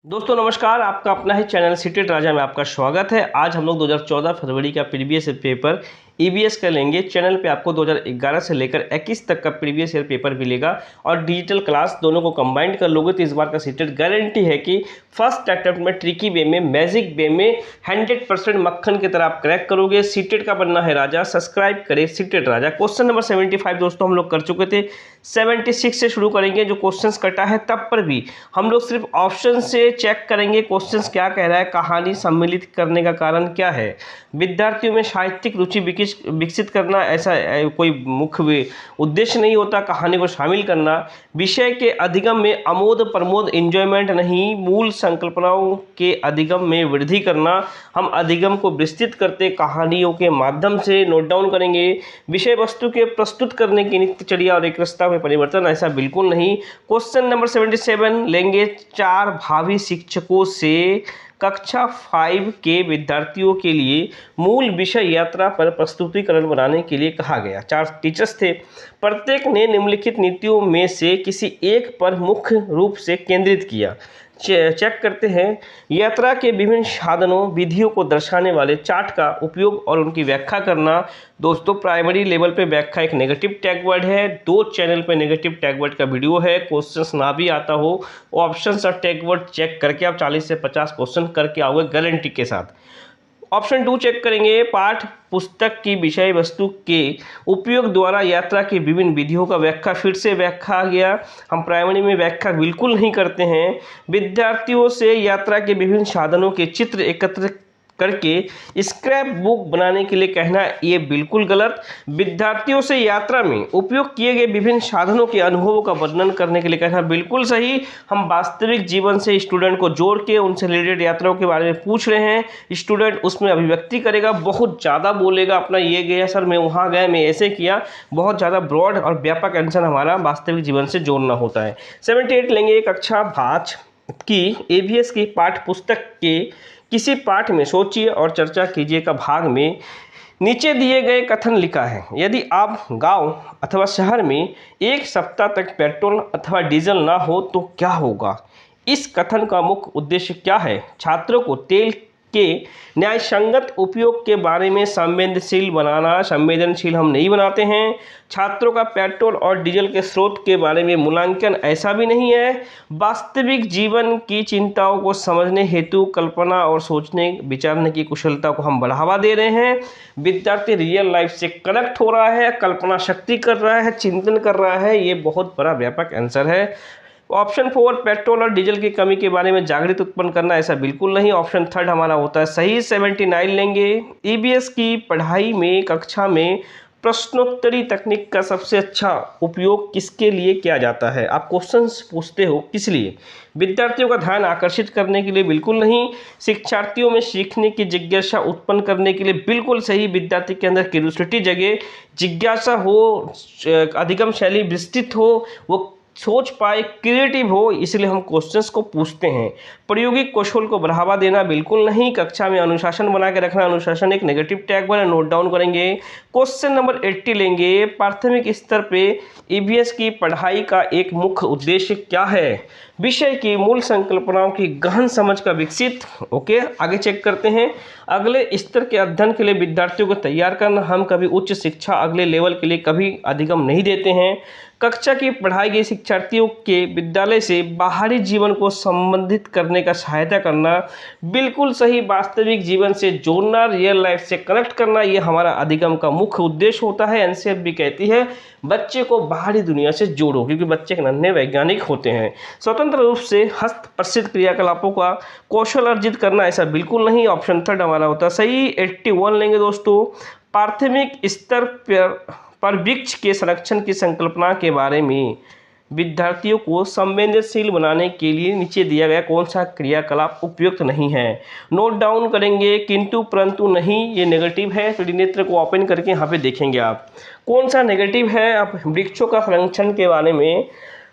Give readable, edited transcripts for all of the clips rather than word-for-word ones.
दोस्तों नमस्कार, आपका अपना ही चैनल सिटी राजा में आपका स्वागत है। आज हम लोग 2014 फरवरी का प्रीवियस ईयर पेपर ईवीएस का लेंगे। चैनल पे आपको 2011 से लेकर 21 तक का प्रीवियस ईयर पेपर मिलेगा और डिजिटल क्लास दोनों को कंबाइंड कर लोगे तो इस बार का सीटेट गारंटी है कि फर्स्ट अटेम्प्ट में ट्रिकी वे में, मैजिक वे में 100% मक्खन की तरह आप क्रैक करोगे। सीटेट का बनना है राजा, सब्सक्राइब करें सीटेट राजा। क्वेश्चन नंबर 75 दोस्तों हम लोग कर चुके थे, 76 से शुरू करेंगे। जो क्वेश्चंस कटा है तब पर भी हम लोग सिर्फ ऑप्शन से चेक करेंगे क्वेश्चंस क्या कह रहा है, कहानी सम्मिलित करने का कारण क्या है, विद्यार्थियों में साहित्यिक रुचि विकसित करना ऐसा कोई मुख्य उद्देश्य नहीं होता, कहानी को शामिल करना, विषय के अधिगम में अमोद प्रमोद एंजॉयमेंट नहीं, मूल संकल्पनाओं के अधिगम में वृद्धि करना। हम अधिगम को विस्तृत करते कहानियों के माध्यम से नोट डाउन करेंगे। विषय वस्तु के प्रस्तुत करने की नित्यचर्या और एकरसता में परिवर्तन, ऐसा बिल्कुल नहीं। क्वेश्चन नंबर 77 लेंगे, 4 भावी शिक्षकों से कक्षा 5 के विद्यार्थियों के लिए मूल विषय यात्रा पर प्रस्तुतिकरण बनाने के लिए कहा गया। 4 टीचर्स थे, प्रत्येक ने निम्नलिखित नीतियों में से किसी एक पर मुख्य रूप से केंद्रित किया। चेक करते हैं। यात्रा के विभिन्न साधनों विधियों को दर्शाने वाले चार्ट का उपयोग और उनकी व्याख्या करना। दोस्तों प्राइमरी लेवल पे व्याख्या एक नेगेटिव टैग वर्ड है, 2 चैनल पे नेगेटिव टैग वर्ड का वीडियो है। क्वेश्चंस ना भी आता हो, ऑप्शंस और टैग वर्ड चेक करके आप 40 से 50 क्वेश्चन करके आओगे गारंटी के साथ। ऑप्शन 2 चेक करेंगे, पाठ पुस्तक की विषय वस्तु के उपयोग द्वारा यात्रा की विभिन्न विधियों का व्याख्या। फिर से व्याख्या गया, हम प्राइमरी में व्याख्या बिल्कुल नहीं करते हैं। विद्यार्थियों से यात्रा के विभिन्न साधनों के चित्र एकत्र करके स्क्रैप बुक बनाने के लिए कहना, ये बिल्कुल गलत। विद्यार्थियों से यात्रा में उपयोग किए गए विभिन्न साधनों के अनुभवों का वर्णन करने के लिए कहना, बिल्कुल सही। हम वास्तविक जीवन से स्टूडेंट को जोड़ के उनसे रिलेटेड यात्राओं के बारे में पूछ रहे हैं, स्टूडेंट उसमें अभिव्यक्ति करेगा, बहुत ज़्यादा बोलेगा अपना, ये गया सर, मैं वहाँ गया, मैं ऐसे किया, बहुत ज़्यादा ब्रॉड और व्यापक आंसर हमारा वास्तविक जीवन से जोड़ना होता है। 78 लेंगे, कक्षा 5 की ईवीएस की पाठ्य पुस्तक के किसी पाठ में सोचिए और चर्चा कीजिए का भाग में नीचे दिए गए कथन लिखा है। यदि आप गांव अथवा शहर में 1 सप्ताह तक पेट्रोल अथवा डीजल ना हो तो क्या होगा? इस कथन का मुख्य उद्देश्य क्या है? छात्रों को तेल के न्यायसंगत उपयोग के बारे में संवेदनशील बनाना। संवेदनशील हम नहीं बनाते हैं। छात्रों का पेट्रोल और डीजल के स्रोत के बारे में मूल्यांकन, ऐसा भी नहीं है। वास्तविक जीवन की चिंताओं को समझने हेतु कल्पना और सोचने विचारने की कुशलता को हम बढ़ावा दे रहे हैं। विद्यार्थी रियल लाइफ से कनेक्ट हो रहा है, कल्पना शक्ति कर रहा है, चिंतन कर रहा है, ये बहुत बड़ा व्यापक आंसर है। ऑप्शन 4 पेट्रोल और डीजल की कमी के बारे में जागृति उत्पन्न करना, ऐसा बिल्कुल नहीं। ऑप्शन 3 हमारा होता है सही। 79 लेंगे, ईवीएस की पढ़ाई में कक्षा में प्रश्नोत्तरी तकनीक का सबसे अच्छा उपयोग किसके लिए किया जाता है? आप क्वेश्चंस पूछते हो किस लिए? विद्यार्थियों का ध्यान आकर्षित करने के लिए, बिल्कुल नहीं। शिक्षार्थियों में सीखने की जिज्ञासा उत्पन्न करने के लिए, बिल्कुल सही। विद्यार्थी के अंदर क्यूरियोसिटी जगे, जिज्ञासा हो, अधिगम शैली विस्तृत हो, वो सोच पाए, क्रिएटिव हो, इसलिए हम क्वेश्चंस को पूछते हैं। प्रायोगिक कौशल को बढ़ावा देना, बिल्कुल नहीं। कक्षा में अनुशासन बना के रखना, अनुशासन एक नेगेटिव टैग वर्ड है, नोट डाउन करेंगे। क्वेश्चन नंबर 80 लेंगे, प्राथमिक स्तर पे ईवीएस की पढ़ाई का एक मुख्य उद्देश्य क्या है? विषय की मूल संकल्पनाओं की गहन समझ का विकसित। ओके, आगे चेक करते हैं। अगले स्तर के अध्ययन के लिए विद्यार्थियों को तैयार करना। हम कभी उच्च शिक्षा अगले लेवल के लिए कभी अधिगम नहीं देते हैं। कक्षा की पढ़ाई गई शिक्षार्थियों के विद्यालय से बाहरी जीवन को संबंधित करने का सहायता करना, बिल्कुल सही। वास्तविक जीवन से जोड़ना, रियल लाइफ से कनेक्ट करना, ये हमारा अधिगम का मुख्य उद्देश्य होता है। एनसीईआरटी भी कहती है बच्चे को बाहरी दुनिया से जोड़ो, क्योंकि बच्चे के नन्हे वैज्ञानिक होते हैं। स्वतंत्र रूप से हस्त प्रसिद्ध क्रियाकलापों का कौशल अर्जित करना, ऐसा बिल्कुल नहीं। ऑप्शन 3 हमारा होता है सही। 81 लेंगे दोस्तों, प्राथमिक स्तर पर वृक्ष के संरक्षण की संकल्पना के बारे में विद्यार्थियों को संवेदनशील बनाने के लिए नीचे दिया गया कौन सा क्रियाकलाप उपयुक्त नहीं है? नोट डाउन करेंगे। किंतु परंतु नहीं, ये नेगेटिव है। त्रिनेत्र को ओपन करके यहाँ पे देखेंगे आप कौन सा नेगेटिव है। आप वृक्षों का संरक्षण के बारे में,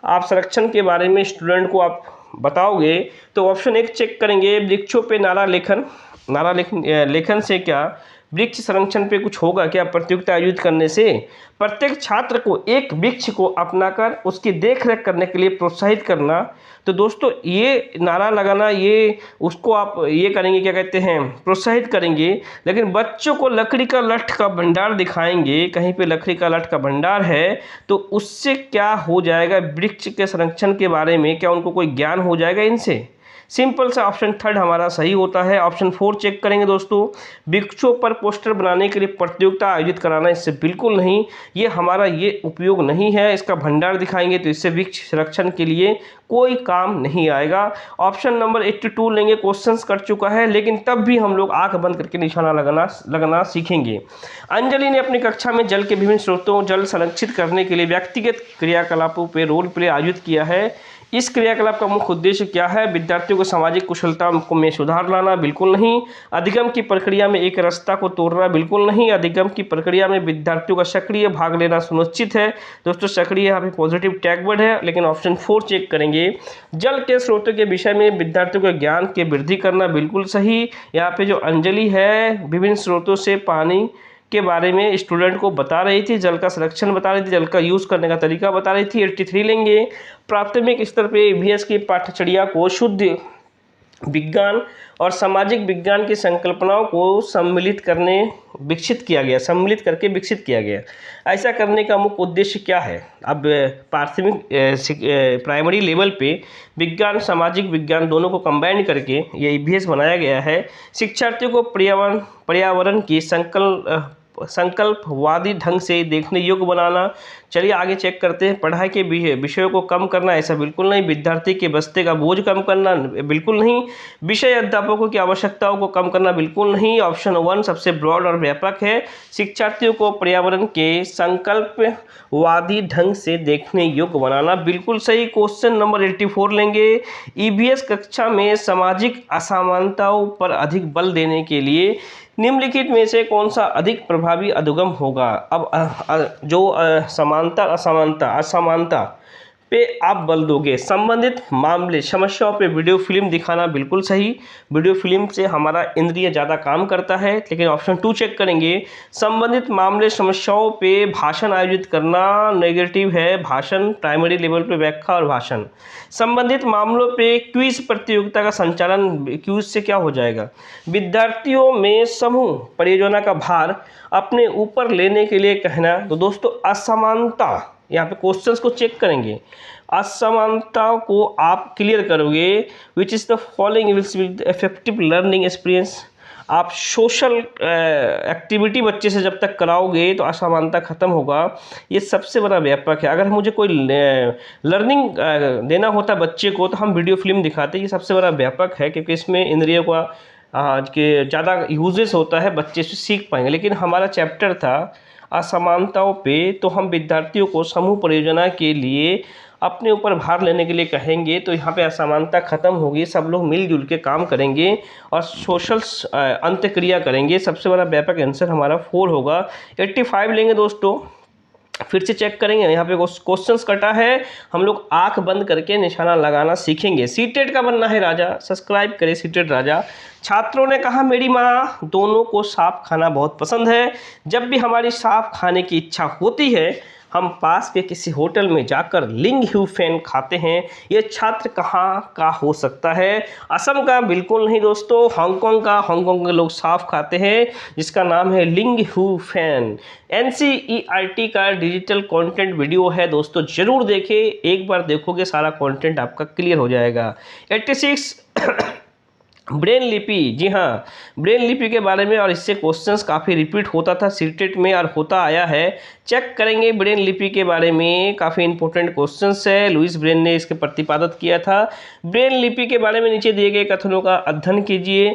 आप संरक्षण के बारे में स्टूडेंट को आप बताओगे तो ऑप्शन 1 चेक करेंगे, वृक्षों पे नारा लेखन। नारा लेखन से क्या? वृक्ष संरक्षण पे कुछ होगा क्या प्रतियोगिता आयोजित करने से? प्रत्येक छात्र को एक वृक्ष को अपनाकर उसकी देखरेख करने के लिए प्रोत्साहित करना। तो दोस्तों ये नारा लगाना, ये उसको आप ये करेंगे, क्या कहते हैं, प्रोत्साहित करेंगे। लेकिन बच्चों को लकड़ी का लठ का भंडार दिखाएंगे, कहीं पे लकड़ी का लठ का भंडार है तो उससे क्या हो जाएगा, वृक्ष के संरक्षण के बारे में क्या उनको कोई ज्ञान हो जाएगा इनसे? सिंपल सा ऑप्शन थर्ड हमारा सही होता है। ऑप्शन 4 चेक करेंगे दोस्तों, वृक्षों पर पोस्टर बनाने के लिए प्रतियोगिता आयोजित कराना, इससे बिल्कुल नहीं, ये हमारा ये उपयोग नहीं है। इसका भंडार दिखाएंगे तो इससे वृक्ष संरक्षण के लिए कोई काम नहीं आएगा। ऑप्शन नंबर 82 लेंगे, क्वेश्चंस कर चुका है लेकिन तब भी हम लोग आंख बंद करके निशाना लगाना सीखेंगे। अंजलि ने अपनी कक्षा में जल के विभिन्न स्रोतों जल संरक्षित करने के लिए व्यक्तिगत क्रियाकलापों पर रोल प्ले आयोजित किया है। इस क्रियाकलाप का मुख्य उद्देश्य क्या है? विद्यार्थियों को सामाजिक कुशलता में सुधार लाना, बिल्कुल नहीं। अधिगम की प्रक्रिया में एक रास्ता को तोड़ना, बिल्कुल नहीं। अधिगम की प्रक्रिया में विद्यार्थियों का सक्रिय भाग लेना सुनिश्चित है। दोस्तों सक्रिय यहाँ पे पॉजिटिव टैग वर्ड है, लेकिन ऑप्शन 4 चेक करेंगे। जल के स्रोतों के विषय में विद्यार्थियों के ज्ञान की वृद्धि करना, बिल्कुल सही। यहाँ पे जो अंजलि है विभिन्न स्रोतों से पानी के बारे में स्टूडेंट को बता रही थी, जल का संरक्षण बता रही थी, जल का यूज़ करने का तरीका बता रही थी। 83 लेंगे, प्राथमिक स्तर पे ईवीएस की पाठ्यचर्या को शुद्ध विज्ञान और सामाजिक विज्ञान की संकल्पनाओं को सम्मिलित करके विकसित किया गया। ऐसा करने का मुख्य उद्देश्य क्या है? अब प्राइमरी लेवल पे विज्ञान सामाजिक विज्ञान दोनों को कंबाइन करके ये ईवीएस बनाया गया है। शिक्षार्थियों को पर्यावरण की संकल्पवादी ढंग से देखने योग्य बनाना। चलिए आगे चेक करते हैं। पढ़ाई के विषयों को कम करना, ऐसा बिल्कुल नहीं। विद्यार्थी के बस्ते का बोझ कम करना, बिल्कुल नहीं। विषय अध्यापकों की आवश्यकताओं को कम करना, बिल्कुल नहीं। ऑप्शन 1 सबसे ब्रॉड और व्यापक है। शिक्षार्थियों को पर्यावरण के संकल्पवादी ढंग से देखने योग्य बनाना, बिल्कुल सही। क्वेश्चन नंबर 84 लेंगे। ईवीएस कक्षा में सामाजिक असमानताओं पर अधिक बल देने के लिए निम्नलिखित में से कौन सा अधिक प्रभावी अधिगम होगा? अब जो समानता असमानता पे आप बल दोगे, संबंधित मामले समस्याओं पे वीडियो फिल्म दिखाना, बिल्कुल सही। वीडियो फिल्म से हमारा इंद्रिय ज़्यादा काम करता है। लेकिन ऑप्शन 2 चेक करेंगे। संबंधित मामले समस्याओं पे भाषण आयोजित करना, नेगेटिव है। भाषण प्राइमरी लेवल पे व्याख्या और भाषण। संबंधित मामलों पे क्विज प्रतियोगिता का संचालन, क्विज से क्या हो जाएगा? विद्यार्थियों में समूह परियोजना का भार अपने ऊपर लेने के लिए कहना। तो दोस्तों असमानता, यहाँ पे क्वेश्चंस को चेक करेंगे। असमानता को आप क्लियर करोगे। Which is the following will effective learning experience. आप सोशल एक्टिविटी बच्चे से जब तक कराओगे तो असमानता खत्म होगा। ये सबसे बड़ा व्यापक है। अगर मुझे कोई लर्निंग देना होता बच्चे को तो हम वीडियो फिल्म दिखाते। ये सबसे बड़ा व्यापक है क्योंकि इसमें इंद्रियों का के ज़्यादा यूजेस होता है, बच्चे से सीख पाएंगे। लेकिन हमारा चैप्टर था असमानताओं पे, तो हम विद्यार्थियों को समूह परियोजना के लिए अपने ऊपर भार लेने के लिए कहेंगे तो यहाँ पे असमानता खत्म होगी। सब लोग मिलजुल के काम करेंगे और सोशल अंत्यक्रिया करेंगे। सबसे बड़ा व्यापक आंसर हमारा 4 होगा। 85 लेंगे दोस्तों, फिर से चेक करेंगे। यहाँ पे क्वेश्चंस कटा है, हम लोग आंख बंद करके निशाना लगाना सीखेंगे। सीटेट का बनना है राजा, सब्सक्राइब करें सीटेट राजा। छात्रों ने कहा मेरी माँ दोनों को साफ खाना बहुत पसंद है। जब भी हमारी साफ खाने की इच्छा होती है हम पास के किसी होटल में जाकर लिंग हू फैन खाते हैं। ये छात्र कहाँ का हो सकता है? असम का? बिल्कुल नहीं दोस्तों, हांगकांग का। हांगकांग के लोग साफ खाते हैं जिसका नाम है लिंग हू फैन। NCERT का डिजिटल कंटेंट वीडियो है दोस्तों, जरूर देखें। एक बार देखोगे सारा कंटेंट आपका क्लियर हो जाएगा। 86 ब्रेन लिपि, जी हाँ, ब्रेन लिपि के बारे में और इससे क्वेश्चंस काफ़ी रिपीट होता था सीटेट में और होता आया है। चेक करेंगे ब्रेन लिपि के बारे में, काफ़ी इंपॉर्टेंट क्वेश्चंस है। लुइस ब्रेन ने इसके प्रतिपादित किया था। ब्रेन लिपि के बारे में नीचे दिए गए कथनों का अध्ययन कीजिए।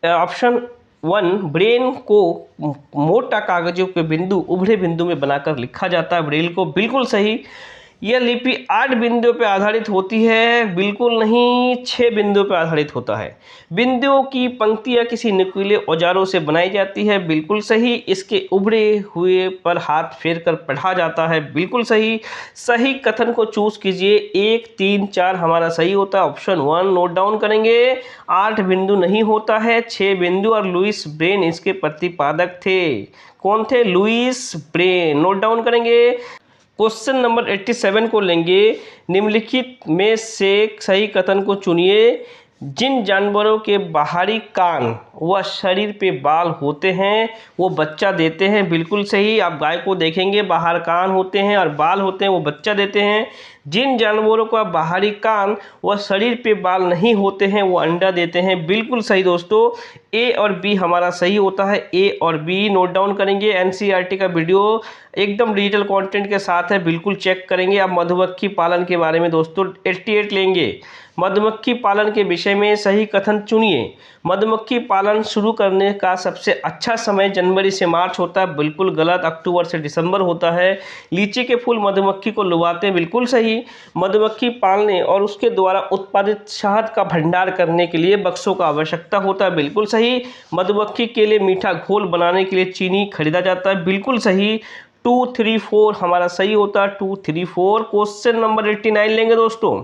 ऑप्शन 1 ब्रेन को मोटा कागजों के बिंदु उभरे बिंदु में बनाकर लिखा जाता है ब्रेल को, बिल्कुल सही। यह लिपि 8 बिंदुओं पर आधारित होती है? बिल्कुल नहीं, 6 बिंदुओं पर आधारित होता है। बिंदुओं की पंक्तियां किसी नुकीले औजारों से बनाई जाती है? बिल्कुल सही। इसके उभरे हुए पर हाथ फेर कर पढ़ा जाता है? बिल्कुल सही। सही कथन को चूज कीजिए। 1, 3, 4 हमारा सही होता है। ऑप्शन 1 नोट डाउन करेंगे। 8 बिंदु नहीं होता है, 6 बिंदु, और लुईस ब्रेन इसके प्रतिपादक थे। कौन थे? Louis Braille. नोट डाउन करेंगे। क्वेश्चन नंबर 87 को लेंगे। निम्नलिखित में से सही कथन को चुनिए। जिन जानवरों के बाहरी कान व शरीर पे बाल होते हैं वो बच्चा देते हैं? बिल्कुल सही। आप गाय को देखेंगे, बाहर कान होते हैं और बाल होते हैं, वो बच्चा देते हैं। जिन जानवरों का बाहरी कान व शरीर पे बाल नहीं होते हैं वो अंडा देते हैं? बिल्कुल सही दोस्तों। ए और बी हमारा सही होता है। ए और बी नोट डाउन करेंगे। एनसीईआरटी का वीडियो एकदम डिजिटल कंटेंट के साथ है, बिल्कुल चेक करेंगे। आप मधुमक्खी पालन के बारे में दोस्तों 88 लेंगे। मधुमक्खी पालन के विषय में सही कथन चुनिए। मधुमक्खी पालन शुरू करने का सबसे अच्छा समय जनवरी से मार्च होता है? बिल्कुल गलत। अक्टूबर से दिसंबर होता है। लीची के फूल मधुमक्खी को लुभाते हैं? बिल्कुल सही। मधुमक्खी पालने और उसके द्वारा उत्पादित शहद का भंडार करने के लिए बक्सों का आवश्यकता होता है? बिल्कुल सही। मधुमक्खी के लिए मीठा घोल बनाने के लिए चीनी खरीदा जाता है? बिल्कुल सही। 2, 3, 4 हमारा सही होता है। 2, 3, 4। क्वेश्चन नंबर 89 लेंगे दोस्तों।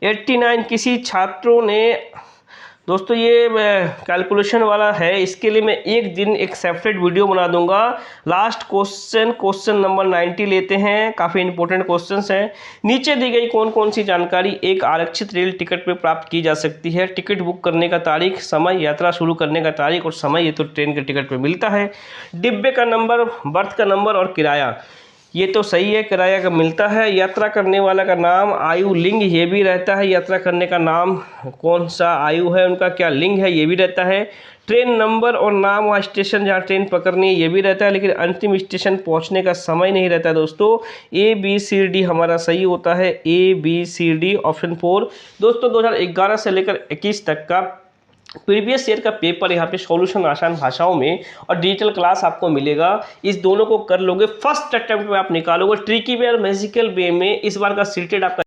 89 किसी छात्रों ने दोस्तों ये कैलकुलेशन वाला है, इसके लिए मैं एक दिन एक सेपरेट वीडियो बना दूंगा। लास्ट क्वेश्चन नंबर 90 लेते हैं। काफ़ी इंपॉर्टेंट क्वेश्चंस हैं। नीचे दी गई कौन कौन सी जानकारी एक आरक्षित रेल टिकट पर प्राप्त की जा सकती है? टिकट बुक करने का तारीख, समय, यात्रा शुरू करने का तारीख और समय, ये तो ट्रेन के टिकट पे मिलता है। डिब्बे का नंबर, बर्थ का नंबर और किराया, ये तो सही है, किराया का मिलता है। यात्रा करने वाला का नाम, आयु, लिंग, ये भी रहता है। यात्रा करने का नाम, कौन सा आयु है उनका, क्या लिंग है, ये भी रहता है। ट्रेन नंबर और नाम व स्टेशन जहाँ ट्रेन पकड़नी है, ये भी रहता है। लेकिन अंतिम स्टेशन पहुँचने का समय नहीं रहता है दोस्तों। ए बी सी डी हमारा सही होता है। A B C D option 4। दोस्तों 2011 से लेकर 21 तक का प्रीवियस ईयर का पेपर यहाँ पे सॉल्यूशन आसान भाषाओं में और डिजिटल क्लास आपको मिलेगा। इस दोनों को कर लोगे, फर्स्ट अटेम्प्ट में आप निकालोगे। ट्रिकी वे और मैजिकल वे में इस बार का सीटेड आपका